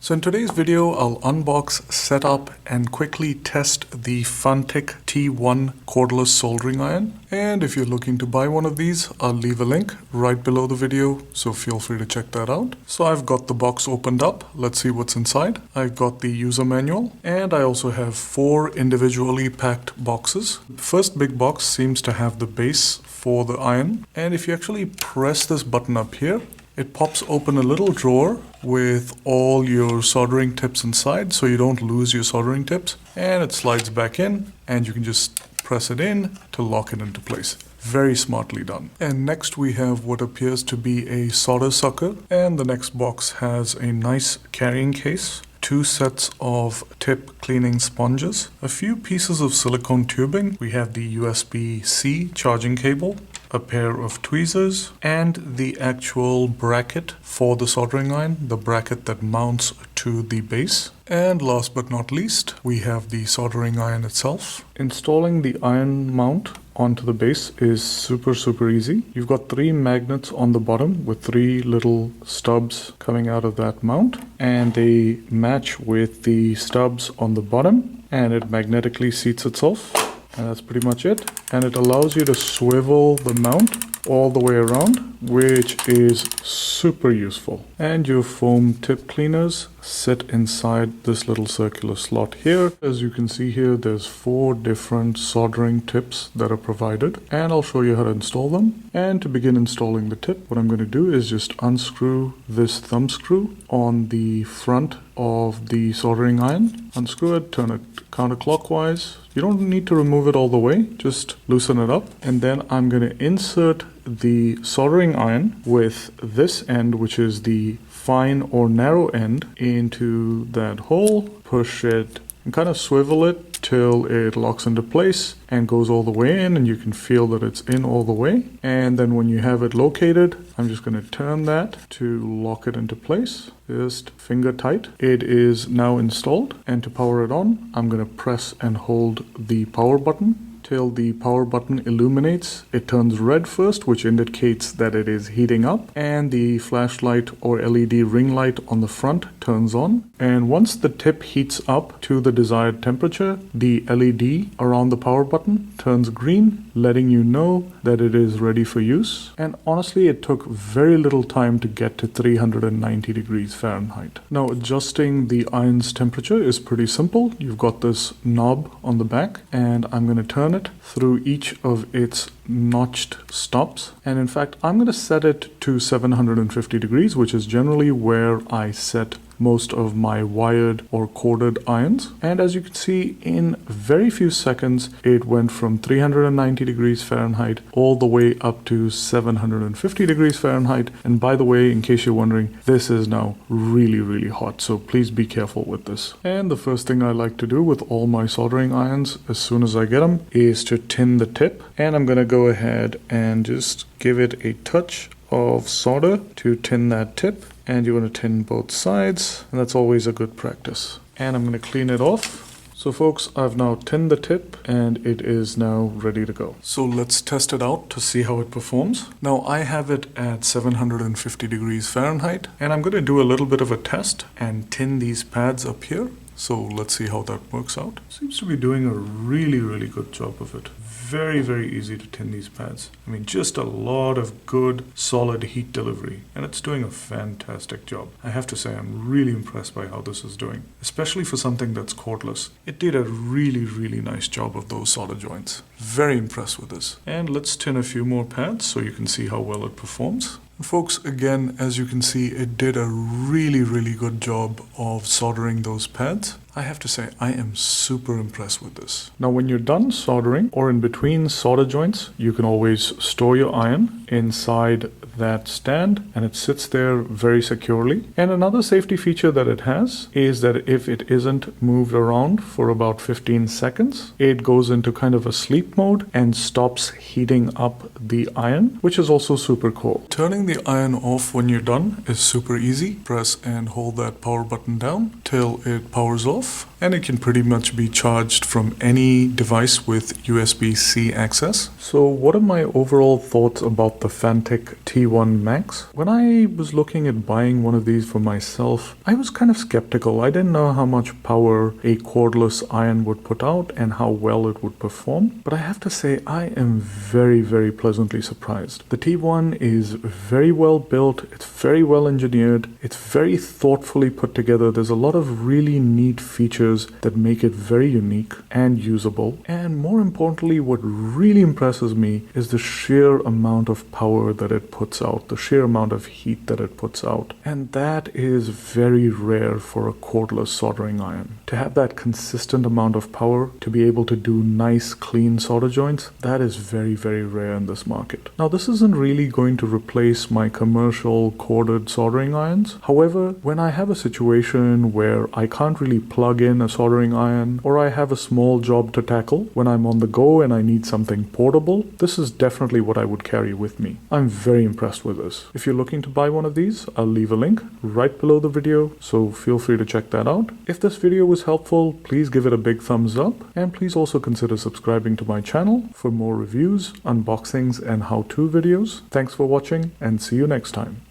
So in today's video, I'll unbox, set up, and quickly test the Fanttik T1 cordless soldering iron. And if you're looking to buy one of these, I'll leave a link right below the video, so feel free to check that out. So I've got the box opened up. Let's see what's inside. I've got the user manual, and I also have 4 individually packed boxes. The first big box seems to have the base for the iron, and if you actually press this button up here, it pops open a little drawer with all your soldering tips inside, so you don't lose your soldering tips, and it slides back in and you can just press it in to lock it into place. Very smartly done. And next we have what appears to be a solder sucker, and the next box has a nice carrying case, 2 sets of tip cleaning sponges, a few pieces of silicone tubing, we have the USB-C charging cable, a pair of tweezers, and the actual bracket for the soldering iron, the bracket that mounts to the base. And last but not least, we have the soldering iron itself. Installing the iron mount onto the base is super easy. You've got 3 magnets on the bottom with 3 little stubs coming out of that mount, and they match with the stubs on the bottom, and it magnetically seats itself. And that's pretty much it. And it allows you to swivel the mount all the way around, which is super useful. And your foam tip cleaners sit inside this little circular slot here. As you can see here, there's 4 different soldering tips that are provided, and I'll show you how to install them. And to begin installing the tip, what I'm going to do is just unscrew this thumb screw on the front of the soldering iron. Unscrew it, turn it counterclockwise. You don't need to remove it all the way, just loosen it up. And then I'm going to insert the soldering iron with this end, which is the fine or narrow end, into that hole, push it and kind of swivel it till it locks into place and goes all the way in, and you can feel that it's in all the way. And then when you have it located, I'm just going to turn that to lock it into place. Just finger tight. It is now installed, and to power it on, I'm going to press and hold the power button till the power button illuminates. It turns red first, which indicates that it is heating up, and the flashlight or LED ring light on the front turns on. And once the tip heats up to the desired temperature, the LED around the power button turns green, letting you know that it is ready for use. And honestly, it took very little time to get to 390 degrees Fahrenheit. Now, adjusting the iron's temperature is pretty simple. You've got this knob on the back, and I'm going to turn it through each of its notched stops. And in fact, I'm going to set it to 750 degrees, which is generally where I set most of my wired or corded irons. And as you can see, in very few seconds, it went from 390 degrees Fahrenheit all the way up to 750 degrees Fahrenheit. And by the way, in case you're wondering, this is now really hot, so please be careful with this. And the first thing I like to do with all my soldering irons as soon as I get them is to tin the tip. And I'm going to go ahead and just give it a touch of solder to tin that tip. And you want to tin both sides, and that's always a good practice. And I'm going to clean it off. So folks, I've now tinned the tip, and it is now ready to go. So let's test it out to see how it performs. Now I have it at 750 degrees Fahrenheit, and I'm going to do a little bit of a test and tin these pads up here. So let's see how that works out. Seems to be doing a really good job of it. Very easy to tin these pads. I mean, just a lot of good solid heat delivery, and it's doing a fantastic job. I have to say, I'm really impressed by how this is doing, especially for something that's cordless. It did a really nice job of those solder joints. Very impressed with this. And let's tin a few more pads so you can see how well it performs. Folks, again, as you can see, it did a really good job of soldering those pads. I have to say, I am super impressed with this. Now, when you're done soldering or in between solder joints, you can always store your iron inside that stand, and it sits there very securely. And another safety feature that it has is that if it isn't moved around for about 15 seconds, it goes into kind of a sleep mode and stops heating up the iron, which is also super cool. Turning the iron off when you're done is super easy. Press and hold that power button down till it powers off. itself, and it can pretty much be charged from any device with USB-C access. So what are my overall thoughts about the Fanttik T1 Max? When I was looking at buying one of these for myself, I was kind of skeptical. I didn't know how much power a cordless iron would put out and how well it would perform. But I have to say, I am very, very pleasantly surprised. The T1 is very well built. It's very well engineered. It's very thoughtfully put together. There's a lot of really neat features that make it very unique and usable. And more importantly, what really impresses me is the sheer amount of power that it puts out, the sheer amount of heat that it puts out. And that is very rare for a cordless soldering iron. To have that consistent amount of power, to be able to do nice, clean solder joints, that is very, very rare in this market. Now, this isn't really going to replace my commercial corded soldering irons. However, when I have a situation where I can't really plug in a soldering iron, or I have a small job to tackle, when I'm on the go and I need something portable, this is definitely what I would carry with me. I'm very impressed with this. If you're looking to buy one of these, I'll leave a link right below the video, so feel free to check that out. If this video was helpful, please give it a big thumbs up, and please also consider subscribing to my channel for more reviews, unboxings, and how-to videos. Thanks for watching, and see you next time.